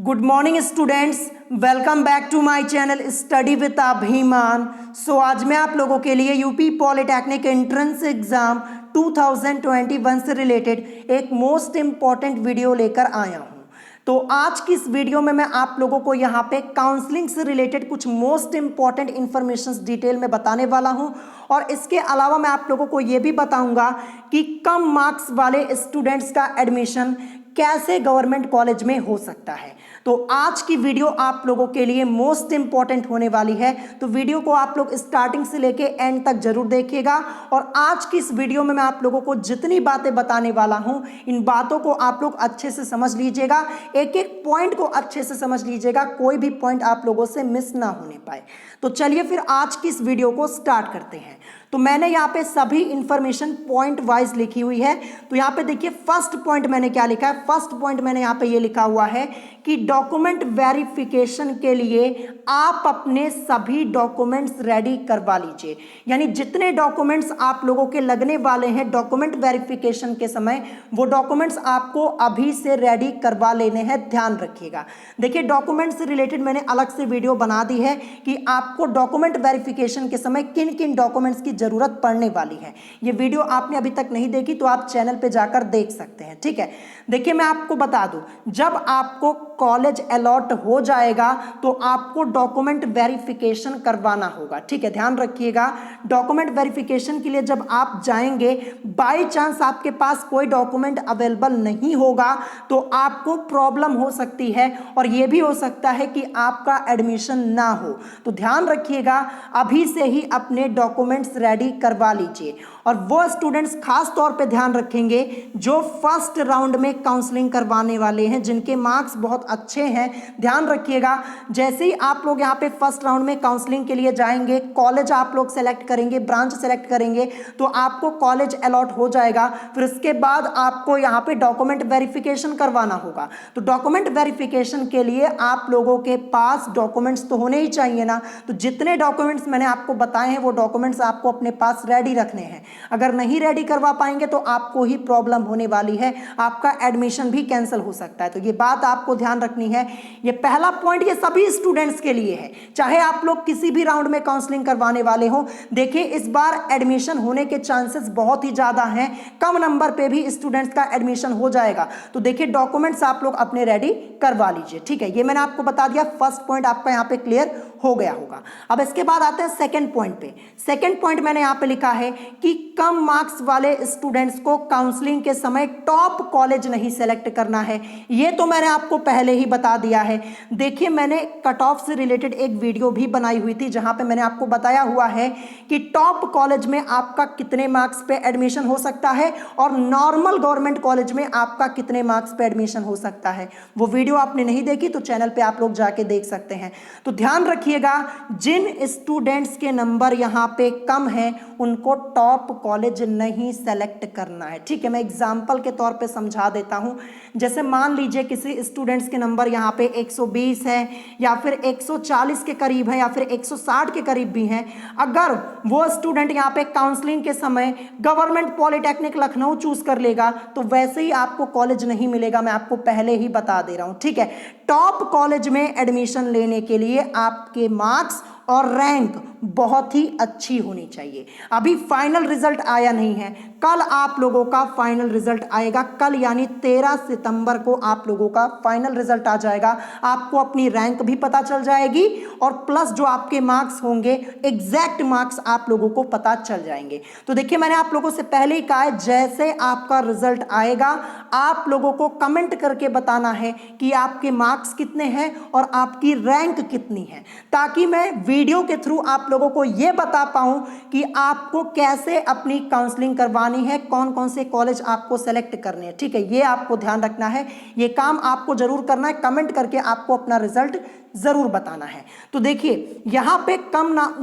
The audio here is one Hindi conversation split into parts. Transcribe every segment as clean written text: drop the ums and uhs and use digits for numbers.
Good morning students, welcome back to my channel study with Abhiman. So आज मैं आप लोगों के लिए यूपी पॉलिटेक्निक एंट्रेंस एग्जाम 2021 से रिलेटेड एक मोस्ट इम्पॉर्टेंट वीडियो लेकर आया हूं। तो आज की इस वीडियो में मैं आप लोगों को यहाँ पे काउंसलिंग से रिलेटेड कुछ मोस्ट इंपॉर्टेंट इंफॉर्मेशन डिटेल में बताने वाला हूँ, और इसके अलावा मैं आप लोगों को ये भी बताऊंगा कि कम मार्क्स वाले स्टूडेंट्स का एडमिशन कैसे गवर्नमेंट कॉलेज में हो सकता है। तो आज की वीडियो आप लोगों के लिए मोस्ट इंपॉर्टेंट होने वाली है, तो वीडियो को आप लोग स्टार्टिंग से लेके एंड तक जरूर देखिएगा। और आज की इस वीडियो में मैं आप लोगों को जितनी बातें बताने वाला हूं, इन बातों को आप लोग अच्छे से समझ लीजिएगा, एक एक पॉइंट को अच्छे से समझ लीजिएगा, कोई भी पॉइंट आप लोगों से मिस ना होने पाए। तो चलिए फिर आज की इस वीडियो को स्टार्ट करते हैं। तो मैंने यहाँ पे सभी इंफॉर्मेशन पॉइंट वाइज लिखी हुई है। तो यहाँ पे देखिए फर्स्ट पॉइंट मैंने क्या लिखा है। फर्स्ट पॉइंट मैंने यहाँ पे ये लिखा हुआ है कि डॉक्यूमेंट वेरिफिकेशन के लिए आप अपने सभी डॉक्यूमेंट्स रेडी करवा लीजिए। यानी जितने डॉक्यूमेंट्स आप लोगों के लगने वाले हैं डॉक्यूमेंट वेरिफिकेशन के समय, वो डॉक्यूमेंट्स आपको अभी से रेडी करवा लेने हैं, ध्यान रखिएगा। देखिए डॉक्यूमेंट से रिलेटेड मैंने अलग से वीडियो बना दी है कि आपको डॉक्यूमेंट वेरिफिकेशन के समय किन किन डॉक्यूमेंट्स की जरूरत पड़ने वाली है। ये वीडियो आपने अभी तक नहीं देखी तो आप चैनल पे जाकर देख सकते हैं, ठीक है। देखिए मैं आपको बता दूं, जब आपको कॉलेज अलॉट हो जाएगा तो आपको डॉक्यूमेंट वेरिफिकेशन करवाना होगा, ठीक है, ध्यान रखिएगा। डॉक्यूमेंट वेरिफिकेशन के लिए जब आप जाएंगे, बाय चांस आपके पास कोई डॉक्यूमेंट अवेलेबल नहीं होगा तो आपको प्रॉब्लम हो सकती है, और यह भी हो सकता है कि आपका एडमिशन ना हो। तो ध्यान रखिएगा, अभी से ही अपने डॉक्यूमेंट्स रेडी करवा लीजिए। और वो स्टूडेंट्स खास तौर पे ध्यान रखेंगे जो फर्स्ट राउंड में काउंसलिंग करवाने वाले हैं, जिनके मार्क्स बहुत अच्छे हैं। ध्यान रखिएगा, जैसे ही आप लोग यहाँ पे फर्स्ट राउंड में काउंसलिंग के लिए जाएंगे, कॉलेज आप लोग सेलेक्ट करेंगे, ब्रांच सेलेक्ट करेंगे, तो आपको कॉलेज अलॉट हो जाएगा। फिर उसके बाद आपको यहाँ पे डॉक्यूमेंट वेरिफिकेशन करवाना होगा। तो डॉक्यूमेंट वेरिफिकेशन के लिए आप लोगों के पास डॉक्यूमेंट्स तो होने ही चाहिए ना। तो जितने डॉक्यूमेंट्स मैंने आपको बताए हैं वो डॉक्यूमेंट्स आपको अपने पास रेडी रखने हैं। अगर नहीं रेडी करवा पाएंगे तो आपको ही प्रॉब्लम होने वाली है, आपका एडमिशन भी कैंसिल हो सकता है। तो ये बात आपको ध्यान रखनी है। ये पहला पॉइंट ये सभी स्टूडेंट्स के लिए है, चाहे आप लोग किसी भी राउंड में काउंसलिंग करवाने वाले हो। देखिए इस बार एडमिशन होने के चांसेस बहुत ही ज्यादा हैं, कम नंबर पे भी स्टूडेंट्स का एडमिशन हो जाएगा। तो देखिए डॉक्यूमेंट्स आप लोग अपने रेडी करवा लीजिए, ठीक है। ये मैंने आपको बता दिया, फर्स्ट पॉइंट आपका यहाँ पे क्लियर हो गया होगा। अब इसके बाद आते हैं सेकंड पॉइंट पे। सेकंड पॉइंट मैंने यहाँ पे लिखा है कि कम मार्क्स वाले स्टूडेंट्स को काउंसलिंग के समय टॉप कॉलेज नहीं सेलेक्ट करना है। ये तो मैंने आपको पहले ही बता दिया है। देखिए मैंने कट ऑफ से रिलेटेड एक वीडियो भी बनाई हुई थी जहां पे मैंने आपको बताया हुआ है कि टॉप कॉलेज में आपका कितने मार्क्स पे एडमिशन हो सकता है और नॉर्मल गवर्नमेंट कॉलेज में आपका कितने मार्क्स पे एडमिशन हो सकता है। वो वीडियो आपने नहीं देखी तो चैनल पे आप लोग जाके देख सकते हैं। तो ध्यान रखिएगा, जिन स्टूडेंट्स के नंबर यहाँ पे कम हैं उनको टॉप कॉलेज नहीं सेलेक्ट करना है, ठीक है। मैं एग्जांपल के तौर पे समझा देता हूं। जैसे मान लीजिए किसी स्टूडेंट्स के नंबर यहाँ पे 120 है या फिर 140 के करीब है या फिर 160 के करीब भी हैं। अगर वो स्टूडेंट यहाँ पे काउंसलिंग के समय गवर्नमेंट पॉलिटेक्निक लखनऊ चूज कर लेगा तो वैसे ही आपको कॉलेज नहीं मिलेगा, मैं आपको पहले ही बता दे रहा हूं, ठीक है। टॉप कॉलेज में एडमिशन लेने के लिए आपके मार्क्स और रैंक बहुत ही अच्छी होनी चाहिए। अभी फाइनल रिजल्ट आया नहीं है, कल आप लोगों का फाइनल रिजल्ट आएगा। कल यानी 13 सितंबर को आप लोगों का फाइनल रिजल्ट आ जाएगा। आपको अपनी रैंक भी पता चल जाएगी और प्लस जो आपके मार्क्स होंगे, एग्जैक्ट मार्क्स आप लोगों को पता चल जाएंगे। तो देखिए मैंने आप लोगों से पहले ही कहा है, जैसे आपका रिजल्ट आएगा आप लोगों को कमेंट करके बताना है कि आपके मार्क्स कितने हैं और आपकी रैंक कितनी है, ताकि मैं वीडियो के थ्रू आप लोगों को यह बता पाऊं कि आपको कैसे अपनी काउंसलिंग करवानी है, कौन कौन से कॉलेज आपको सेलेक्ट करने हैं, ठीक है। ये आपको ध्यान रखना है, ये काम आपको जरूर करना है। कमेंट करके आपको अपना रिजल्ट जरूर बताना है। तो देखिए यहां पे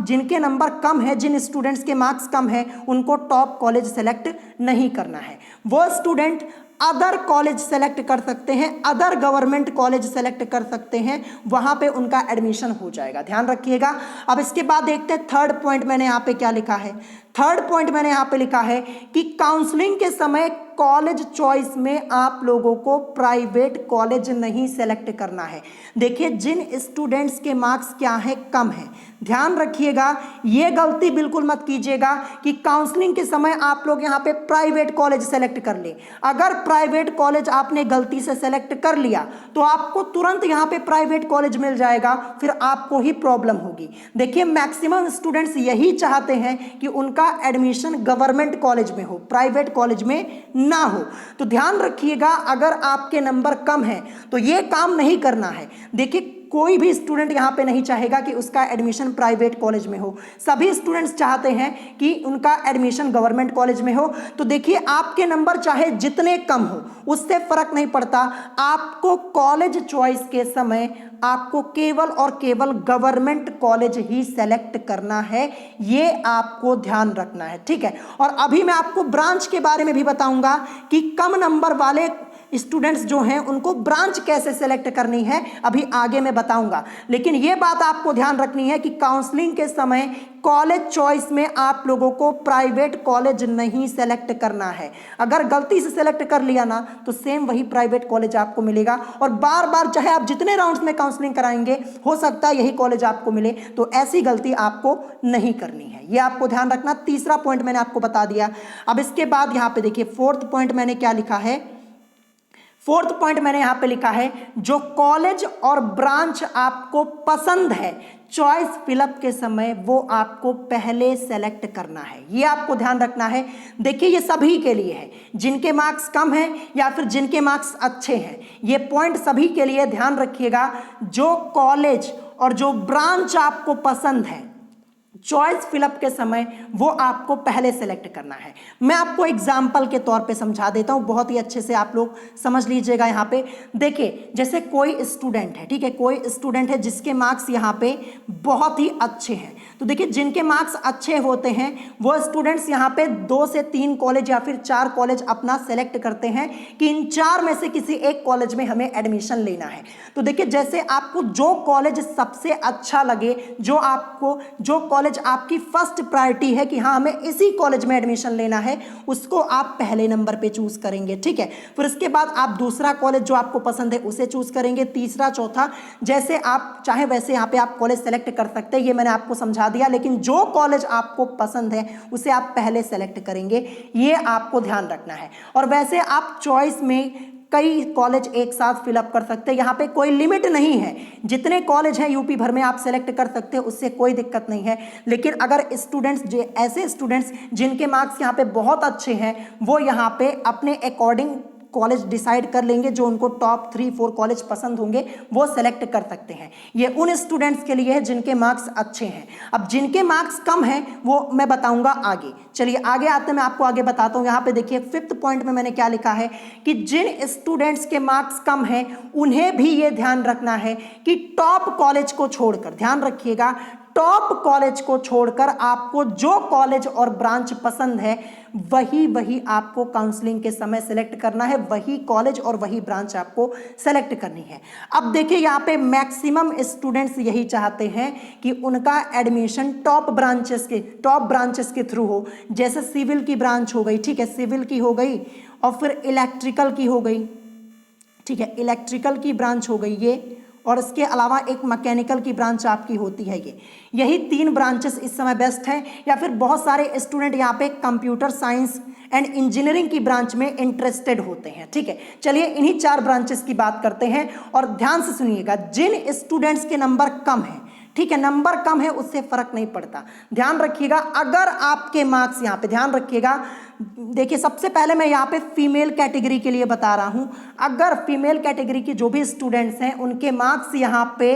जिनके नंबर कम है, जिन स्टूडेंट्स के मार्क्स कम है, उनको टॉप कॉलेज सेलेक्ट नहीं करना है। वो स्टूडेंट अदर कॉलेज सेलेक्ट कर सकते हैं, अदर गवर्नमेंट कॉलेज सेलेक्ट कर सकते हैं, वहां पे उनका एडमिशन हो जाएगा, ध्यान रखिएगा। अब इसके बाद देखते हैं थर्ड पॉइंट मैंने यहाँ पे क्या लिखा है। थर्ड पॉइंट मैंने यहाँ पे लिखा है कि काउंसलिंग के समय कॉलेज चॉइस में आप लोगों को प्राइवेट कॉलेज नहीं सेलेक्ट करना है। देखिए जिन स्टूडेंट्स के मार्क्स क्या है, कम है, ध्यान रखिएगा, ये गलती बिल्कुल मत कीजिएगा कि काउंसलिंग के समय आप लोग यहाँ पे प्राइवेट कॉलेज सेलेक्ट कर ले। अगर प्राइवेट कॉलेज आपने गलती से सेलेक्ट कर लिया तो आपको तुरंत यहाँ पे प्राइवेट कॉलेज मिल जाएगा, फिर आपको ही प्रॉब्लम होगी। देखिए मैक्सिमम स्टूडेंट्स यही चाहते हैं कि उनका एडमिशन गवर्नमेंट कॉलेज में हो, प्राइवेट कॉलेज में ना हो। तो ध्यान रखिएगा, अगर आपके नंबर कम है तो ये काम नहीं करना है। देखिए कोई भी स्टूडेंट यहाँ पे नहीं चाहेगा कि उसका एडमिशन प्राइवेट कॉलेज में हो, सभी स्टूडेंट्स चाहते हैं कि उनका एडमिशन गवर्नमेंट कॉलेज में हो। तो देखिए आपके नंबर चाहे जितने कम हो उससे फर्क नहीं पड़ता, आपको कॉलेज चॉइस के समय आपको केवल और केवल गवर्नमेंट कॉलेज ही सेलेक्ट करना है, ये आपको ध्यान रखना है, ठीक है। और अभी मैं आपको ब्रांच के बारे में भी बताऊंगा कि कम नंबर वाले स्टूडेंट्स जो हैं उनको ब्रांच कैसे सेलेक्ट करनी है, अभी आगे मैं बताऊंगा। लेकिन यह बात आपको ध्यान रखनी है कि काउंसलिंग के समय कॉलेज चॉइस में आप लोगों को प्राइवेट कॉलेज नहीं सेलेक्ट करना है। अगर गलती से सेलेक्ट कर लिया ना तो सेम वही प्राइवेट कॉलेज आपको मिलेगा, और बार बार चाहे आप जितने राउंड्स में काउंसलिंग कराएंगे हो सकता है यही कॉलेज आपको मिले। तो ऐसी गलती आपको नहीं करनी है, ये आपको ध्यान रखना। तीसरा पॉइंट मैंने आपको बता दिया। अब इसके बाद यहाँ पे देखिए फोर्थ पॉइंट मैंने क्या लिखा है, फोर्थ पॉइंट मैंने यहां पे लिखा है जो कॉलेज और ब्रांच आपको पसंद है चॉइस फिलअप के समय वो आपको पहले सेलेक्ट करना है, ये आपको ध्यान रखना है। देखिए ये सभी के लिए है, जिनके मार्क्स कम हैं या फिर जिनके मार्क्स अच्छे हैं, ये पॉइंट सभी के लिए ध्यान रखिएगा। जो कॉलेज और जो ब्रांच आपको पसंद है चॉइस फिलअप के समय वो आपको पहले सेलेक्ट करना है। मैं आपको एग्जाम्पल के तौर पे समझा देता हूं, बहुत ही अच्छे से आप लोग समझ लीजिएगा। यहाँ पे देखिए जैसे कोई स्टूडेंट है, ठीक है, कोई स्टूडेंट है जिसके मार्क्स यहाँ पे बहुत ही अच्छे हैं, तो देखिए जिनके मार्क्स अच्छे होते हैं वो स्टूडेंट्स यहाँ पे 2 से 3 कॉलेज या फिर 4 कॉलेज अपना सेलेक्ट करते हैं कि इन 4 में से किसी एक कॉलेज में हमें एडमिशन लेना है। तो देखिए जैसे आपको जो कॉलेज सबसे अच्छा लगे, जो कॉलेज आपकी फर्स्ट प्रायोरिटी है कि हाँ हमें इसी कॉलेज में एडमिशन लेना है, उसको आप पहले नंबर पे चूज करेंगे, ठीक है। फिर उसके बाद आप दूसरा कॉलेज जो आपको पसंद है उसे चूज करेंगे, तीसरा, चौथा, जैसे आप चाहे वैसे यहाँ पे आप कॉलेज सेलेक्ट कर सकते हैं, ये मैंने आपको समझा दिया। लेकिन जो कॉलेज आपको पसंद है उसे आप पहले सेलेक्ट करेंगे, ये आपको ध्यान रखना है। और वैसे आप चॉइस में कई कॉलेज एक साथ फिलअप कर सकते हैं, यहाँ पे कोई लिमिट नहीं है, जितने कॉलेज हैं यूपी भर में आप सेलेक्ट कर सकते हैं, उससे कोई दिक्कत नहीं है। लेकिन अगर स्टूडेंट्स ऐसे स्टूडेंट्स जिनके मार्क्स यहाँ पे बहुत अच्छे हैं वो यहाँ पे अपने अकॉर्डिंग कॉलेज डिसाइड कर लेंगे, जो उनको टॉप 3-4 कॉलेज पसंद होंगे वो सेलेक्ट कर सकते हैं। ये उन स्टूडेंट्स के लिए है जिनके मार्क्स अच्छे हैं। अब जिनके मार्क्स कम हैं वो मैं बताऊंगा आगे। चलिए आगे आते हैं, मैं आपको आगे बताता हूं। यहाँ पे देखिए 5th पॉइंट में मैंने क्या लिखा है कि जिन स्टूडेंट्स के मार्क्स कम हैं उन्हें भी ये ध्यान रखना है कि टॉप कॉलेज को छोड़कर, ध्यान रखिएगा, टॉप कॉलेज को छोड़कर आपको जो कॉलेज और ब्रांच पसंद है वही आपको काउंसलिंग के समय सेलेक्ट करना है, वही कॉलेज और वही ब्रांच आपको सेलेक्ट करनी है। अब देखिए यहाँ पे मैक्सिमम स्टूडेंट्स यही चाहते हैं कि उनका एडमिशन टॉप ब्रांचेस के थ्रू हो, जैसे सिविल की ब्रांच हो गई, ठीक है, सिविल की हो गई, और फिर इलेक्ट्रिकल की हो गई, ठीक है, इलेक्ट्रिकल की ब्रांच हो गई ये, और इसके अलावा एक मैकेनिकल की ब्रांच आपकी होती है। यही 3 ब्रांचेस इस समय बेस्ट हैं। या फिर बहुत सारे स्टूडेंट यहाँ पे कंप्यूटर साइंस एंड इंजीनियरिंग की ब्रांच में इंटरेस्टेड होते हैं, ठीक है। चलिए इन्हीं 4 ब्रांचेस की बात करते हैं और ध्यान से सुनिएगा। जिन स्टूडेंट्स के नंबर कम हैं, ठीक है, नंबर कम है उससे फर्क नहीं पड़ता, ध्यान रखिएगा। अगर आपके मार्क्स यहाँ पे ध्यान रखिएगा, देखिए सबसे पहले मैं यहाँ पे फीमेल कैटेगरी के लिए बता रहा हूँ। अगर फीमेल कैटेगरी के जो भी स्टूडेंट्स हैं उनके मार्क्स यहाँ पे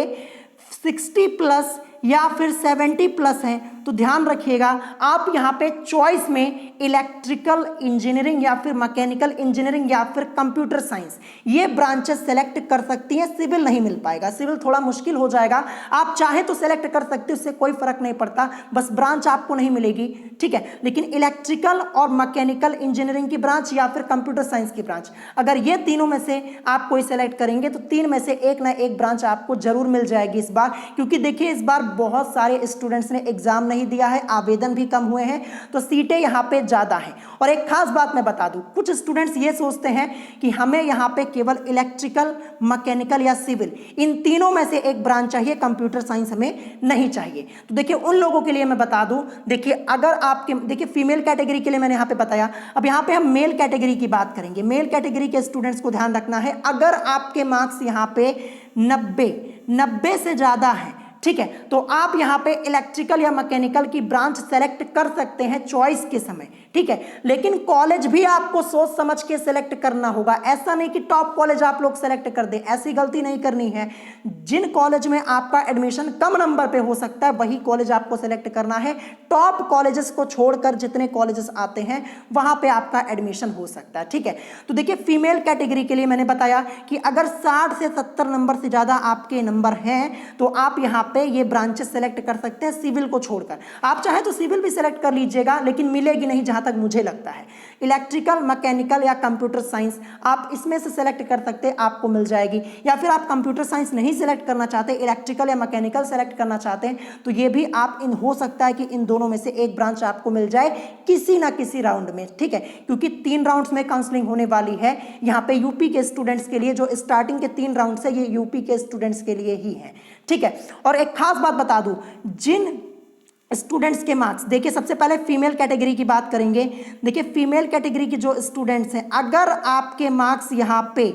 60+ या फिर 70+ हैं तो ध्यान रखिएगा आप यहाँ पे चॉइस में इलेक्ट्रिकल इंजीनियरिंग या फिर मैकेनिकल इंजीनियरिंग या फिर कंप्यूटर साइंस ये ब्रांचेस सेलेक्ट कर सकती हैं। सिविल नहीं मिल पाएगा, सिविल थोड़ा मुश्किल हो जाएगा। आप चाहे तो सेलेक्ट कर सकते हो, उससे कोई फर्क नहीं पड़ता, बस ब्रांच आपको नहीं मिलेगी, ठीक है। लेकिन इलेक्ट्रिकल और मैकेनिकल इंजीनियरिंग की ब्रांच या फिर कंप्यूटर साइंस की ब्रांच, अगर ये तीनों में से आप कोई सेलेक्ट करेंगे तो 3 में से एक ना एक ब्रांच आपको जरूर मिल जाएगी इस बार, क्योंकि देखिए इस बार बहुत सारे स्टूडेंट्स ने एग्जाम नहीं दिया है, आवेदन भी कम हुए हैं, तो सीटें यहाँ पे ज़्यादा हैं। और एक खास बात मैं बता दूं, कुछ स्टूडेंट्स ये सोचते हैं कि हमें यहाँ पे केवल इलेक्ट्रिकल, मैकेनिकल या सिविल, इन तीनों में से एक ब्रांच चाहिए, कंप्यूटर साइंस हमें नहीं चाहिए। तो देखिए उन लोगों के लिए मैं बता दूं, देखिए अगर आपके, देखिए फीमेल कैटेगरी के लिए मैंने यहाँ पे बताया, अब यहाँ पे हम मेल कैटेगरी की बात करेंगे। मेल कैटेगरी के स्टूडेंट्स को ध्यान रखना है, अगर आपके मार्क्स यहाँ पे 90 से ज़्यादा है, ठीक है, तो आप यहाँ पे इलेक्ट्रिकल या मैकेनिकल की ब्रांच सेलेक्ट कर सकते हैं चॉइस के समय, ठीक है। लेकिन कॉलेज भी आपको सोच समझ के सेलेक्ट करना होगा, ऐसा नहीं कि टॉप कॉलेज आप लोग सेलेक्ट कर दें, ऐसी गलती नहीं करनी है। जिन कॉलेज में आपका एडमिशन कम नंबर पे हो सकता है वही कॉलेज आपको सेलेक्ट करना है। टॉप कॉलेजेस को छोड़कर जितने कॉलेजेस आते हैं वहां पे आपका एडमिशन हो सकता है, ठीक है। तो देखिए फीमेल कैटेगरी के लिए मैंने बताया कि अगर 60 से 70 नंबर से ज्यादा आपके नंबर हैं तो आप यहाँ पे ये ब्रांचेस सेलेक्ट कर सकते हैं सिविल को छोड़कर। आप चाहे तो सिविल भी सेलेक्ट कर लीजिएगा, लेकिन मिलेगी नहीं जहां तक मुझे लगता है। इलेक्ट्रिकल, मैकेनिकल या कंप्यूटर साइंस आप इसमें से सेलेक्ट कर सकते हैं, आपको मिल जाएगी। या फिर आप कंप्यूटर साइंस नहीं सेलेक्ट करना चाहते, इलेक्ट्रिकल या मैकेनिकल सेलेक्ट करना चाहते हैं, तो ये भी आप इन हो सकता है कि इन दोनों में से एक ब्रांच आपको मिल जाए किसी ना किसी राउंड में, ठीक है। क्योंकि 3 राउंड्स में काउंसलिंग होने वाली है यहाँ पे यूपी के स्टूडेंट्स के लिए। जो स्टार्टिंग के 3 राउंड है ये यूपी के स्टूडेंट्स के लिए ही है, ठीक है। और एक खास बात बता दूं, जिन स्टूडेंट्स के मार्क्स, देखिए सबसे पहले फीमेल कैटेगरी की बात करेंगे। देखिए फीमेल कैटेगरी के जो स्टूडेंट्स हैं, अगर आपके मार्क्स यहाँ पे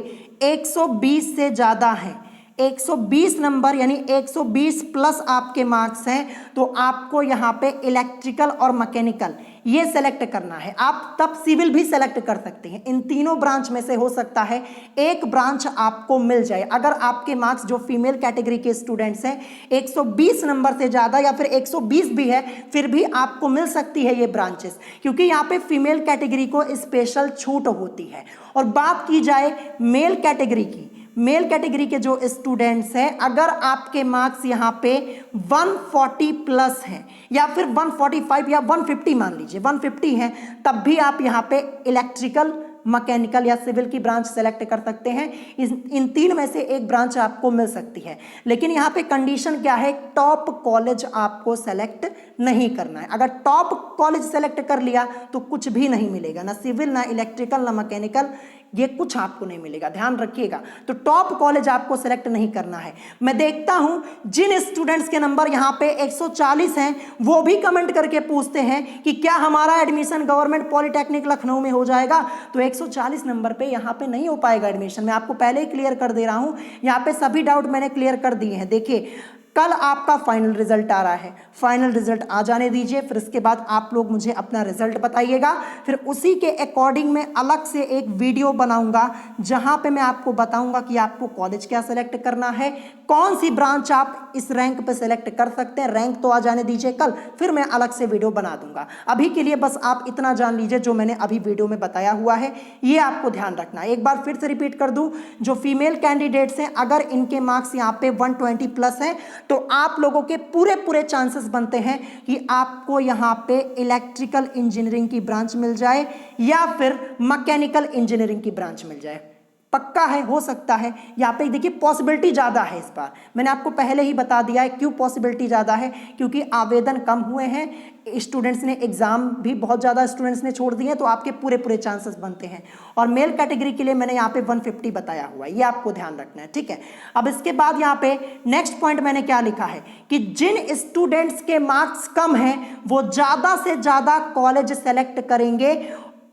120 से ज़्यादा हैं, 120 नंबर यानी 120 प्लस आपके मार्क्स हैं, तो आपको यहाँ पे इलेक्ट्रिकल और मैकेनिकल ये सेलेक्ट करना है। आप तब सिविल भी सेलेक्ट कर सकते हैं। इन तीनों ब्रांच में से हो सकता है एक ब्रांच आपको मिल जाए। अगर आपके मार्क्स जो फीमेल कैटेगरी के स्टूडेंट्स हैं 120 नंबर से ज़्यादा या फिर 120 भी है, फिर भी आपको मिल सकती है ये ब्रांचेस, क्योंकि यहाँ पे फीमेल कैटेगरी को स्पेशल छूट होती है। और बात की जाए मेल कैटेगरी की, मेल कैटेगरी के जो स्टूडेंट्स हैं, अगर आपके मार्क्स यहाँ पे 140 प्लस हैं या फिर 145 या 150 मान लीजिए 150 हैं, तब भी आप यहाँ पे इलेक्ट्रिकल, मैकेनिकल या सिविल की ब्रांच सेलेक्ट कर सकते हैं। इन 3 में से एक ब्रांच आपको मिल सकती है। लेकिन यहाँ पे कंडीशन क्या है, टॉप कॉलेज आपको सेलेक्ट नहीं करना है। अगर टॉप कॉलेज सेलेक्ट कर लिया तो कुछ भी नहीं मिलेगा, ना सिविल, ना इलेक्ट्रिकल, ना मैकेनिकल, ये कुछ आपको नहीं मिलेगा, ध्यान रखिएगा। तो टॉप कॉलेज आपको सेलेक्ट नहीं करना है। मैं देखता हूं जिन स्टूडेंट्स के नंबर यहाँ पे 140 हैं वो भी कमेंट करके पूछते हैं कि क्या हमारा एडमिशन गवर्नमेंट पॉलिटेक्निक लखनऊ में हो जाएगा। तो 140 नंबर पे यहाँ पे नहीं हो पाएगा एडमिशन। मैं आपको पहले ही क्लियर कर दे रहा हूँ, यहाँ पे सभी डाउट मैंने क्लियर कर दिए हैं। देखिए कल आपका फाइनल रिजल्ट आ रहा है, फाइनल रिजल्ट आ जाने दीजिए, फिर इसके बाद आप लोग मुझे अपना रिजल्ट बताइएगा। फिर उसी के अकॉर्डिंग मैं अलग से एक वीडियो बनाऊंगा जहां पे मैं आपको बताऊंगा कि आपको कॉलेज क्या सेलेक्ट करना है, कौन सी ब्रांच आप इस रैंक पे सेलेक्ट कर सकते हैं। रैंक तो आ जाने दीजिए कल, फिर मैं अलग से वीडियो बना दूंगा। अभी के लिए बस आप इतना जान लीजिए जो मैंने अभी वीडियो में बताया हुआ है, ये आपको ध्यान रखना है। एक बार फिर से रिपीट कर दूं, जो फीमेल कैंडिडेट्स हैं अगर इनके मार्क्स यहाँ पे 120 प्लस हैं तो आप लोगों के पूरे चांसेस बनते हैं कि आपको यहां पे इलेक्ट्रिकल इंजीनियरिंग की ब्रांच मिल जाए या फिर मैकेनिकल इंजीनियरिंग की ब्रांच मिल जाए। पक्का है, हो सकता है। यहाँ पे देखिए पॉसिबिलिटी ज़्यादा है इस बार, मैंने आपको पहले ही बता दिया है क्यों पॉसिबिलिटी ज़्यादा है, क्योंकि आवेदन कम हुए हैं, स्टूडेंट्स ने एग्जाम भी बहुत ज़्यादा स्टूडेंट्स ने छोड़ दिए हैं, तो आपके पूरे चांसेस बनते हैं। और मेल कैटेगरी के लिए मैंने यहाँ पे 150 बताया हुआ है, ये आपको ध्यान रखना है, ठीक है। अब इसके बाद यहाँ पे नेक्स्ट पॉइंट मैंने क्या लिखा है कि जिन स्टूडेंट्स के मार्क्स कम हैं वो ज़्यादा से ज़्यादा कॉलेज सेलेक्ट करेंगे।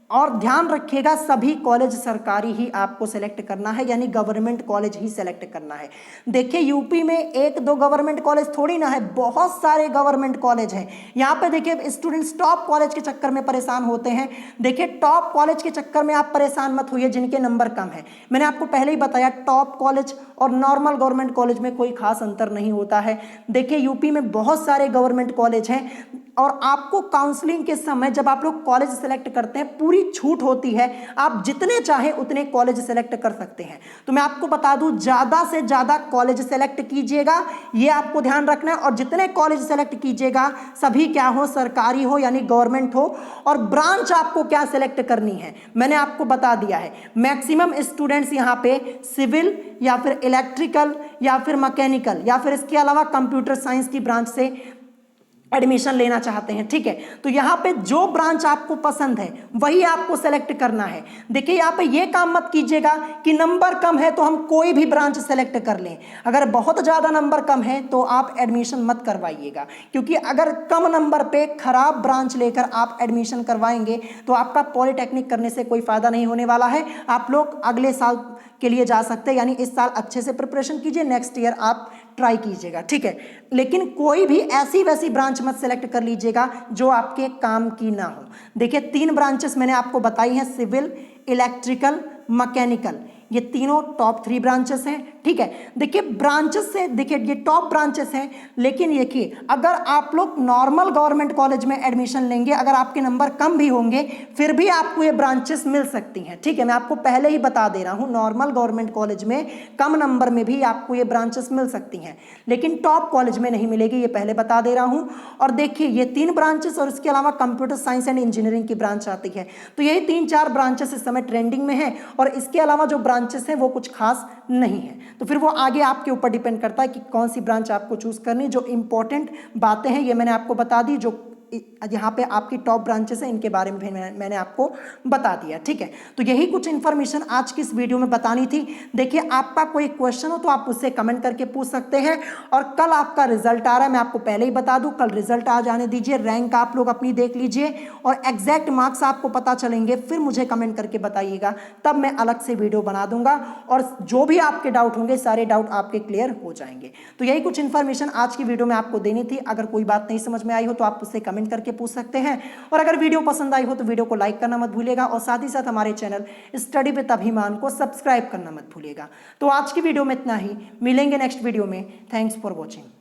और ध्यान रखिएगा सभी कॉलेज सरकारी ही आपको सेलेक्ट करना है, यानी गवर्नमेंट कॉलेज ही सेलेक्ट करना है। देखिए यूपी में 1-2 गवर्नमेंट कॉलेज थोड़ी ना है, बहुत सारे गवर्नमेंट कॉलेज हैं। यहाँ पे देखिए स्टूडेंट्स टॉप कॉलेज के चक्कर में परेशान होते हैं। देखिए टॉप कॉलेज के चक्कर में आप परेशान मत होइए जिनके नंबर कम है। मैंने आपको पहले ही बताया टॉप कॉलेज और नॉर्मल गवर्नमेंट कॉलेज में कोई खास अंतर नहीं होता है। देखिए यूपी में बहुत सारे गवर्नमेंट कॉलेज हैं और आपको काउंसलिंग के समय जब आप लोग कॉलेज सेलेक्ट करते हैं पूरी छूट होती है, आप जितने चाहें उतने कॉलेज सेलेक्ट कर सकते हैं। तो मैं आपको बता दूं, ज़्यादा से ज़्यादा कॉलेज सेलेक्ट कीजिएगा, ये आपको ध्यान रखना है। और जितने कॉलेज सेलेक्ट कीजिएगा सभी क्या हो, सरकारी हो यानी गवर्नमेंट हो। और ब्रांच आपको क्या सेलेक्ट करनी है मैंने आपको बता दिया है। मैक्सिमम स्टूडेंट्स यहाँ पे सिविल या फिर इलेक्ट्रिकल या फिर मैकेनिकल या फिर इसके अलावा कंप्यूटर साइंस की ब्रांच से एडमिशन लेना चाहते हैं, ठीक है। तो यहाँ पे जो ब्रांच आपको पसंद है वही आपको सेलेक्ट करना है। देखिए यहाँ पे ये काम मत कीजिएगा कि नंबर कम है तो हम कोई भी ब्रांच सेलेक्ट कर लें। अगर बहुत ज़्यादा नंबर कम है तो आप एडमिशन मत करवाइएगा, क्योंकि अगर कम नंबर पे खराब ब्रांच लेकर आप एडमिशन करवाएंगे तो आपका पॉलिटेक्निक करने से कोई फ़ायदा नहीं होने वाला है। आप लोग अगले साल के लिए जा सकते हैं, यानी इस साल अच्छे से प्रिपरेशन कीजिए, नेक्स्ट ईयर आप ट्राई कीजिएगा, ठीक है। लेकिन कोई भी ऐसी वैसी ब्रांच मत सेलेक्ट कर लीजिएगा जो आपके काम की ना हो। देखिए 3 ब्रांचेस मैंने आपको बताई हैं, सिविल, इलेक्ट्रिकल, मैकेनिकल, ये तीनों टॉप 3 ब्रांचेस हैं, ठीक है। देखिए ब्रांचेस से, देखिए ये टॉप ब्रांचेस हैं, लेकिन देखिए अगर आप लोग नॉर्मल गवर्नमेंट कॉलेज में एडमिशन लेंगे, अगर आपके नंबर कम भी होंगे फिर भी आपको ये ब्रांचेस मिल सकती हैं, ठीक है। मैं आपको पहले ही बता दे रहा हूँ, नॉर्मल गवर्नमेंट कॉलेज में कम नंबर में भी आपको ये ब्रांचेस मिल सकती हैं, लेकिन टॉप कॉलेज में नहीं मिलेगी, ये पहले बता दे रहा हूँ। और देखिए ये 3 ब्रांचेस और इसके अलावा कंप्यूटर साइंस एंड इंजीनियरिंग की ब्रांच आती है। तो यही 3-4 ब्रांचेस इस समय ट्रेंडिंग में है, और इसके अलावा जो ब्रांचेस हैं वो कुछ खास नहीं है। तो फिर वो आगे आपके ऊपर डिपेंड करता है कि कौन सी ब्रांच आपको चूज करनी। जो इंपॉर्टेंट बातें हैं ये मैंने आपको बता दी, जो यहाँ पे आपकी टॉप ब्रांचेस हैं इनके बारे में भी मैंने आपको बता दिया, ठीक है। तो यही कुछ इन्फॉर्मेशन आज की इस वीडियो में बतानी थी। देखिए आपका कोई क्वेश्चन हो तो आप उससे कमेंट करके पूछ सकते हैं। और कल आपका रिजल्ट आ रहा है, मैं आपको पहले ही बता दूं, कल रिजल्ट आ जाने दीजिए, रैंक आप लोग अपनी देख लीजिए और एग्जैक्ट मार्क्स आपको पता चलेंगे, फिर मुझे कमेंट करके बताइएगा, तब मैं अलग से वीडियो बना दूंगा और जो भी आपके डाउट होंगे सारे डाउट आपके क्लियर हो जाएंगे। तो यही कुछ इन्फॉर्मेशन आज की वीडियो में आपको देनी थी। अगर कोई बात नहीं समझ में आई हो तो आप उससे कमेंट करके पूछ सकते हैं, और अगर वीडियो पसंद आई हो तो वीडियो को लाइक करना मत भूलिएगा, और साथ ही साथ हमारे चैनल स्टडी विद अभिमान को सब्सक्राइब करना मत भूलिएगा। तो आज की वीडियो में इतना ही, मिलेंगे नेक्स्ट वीडियो में। Thanks for watching.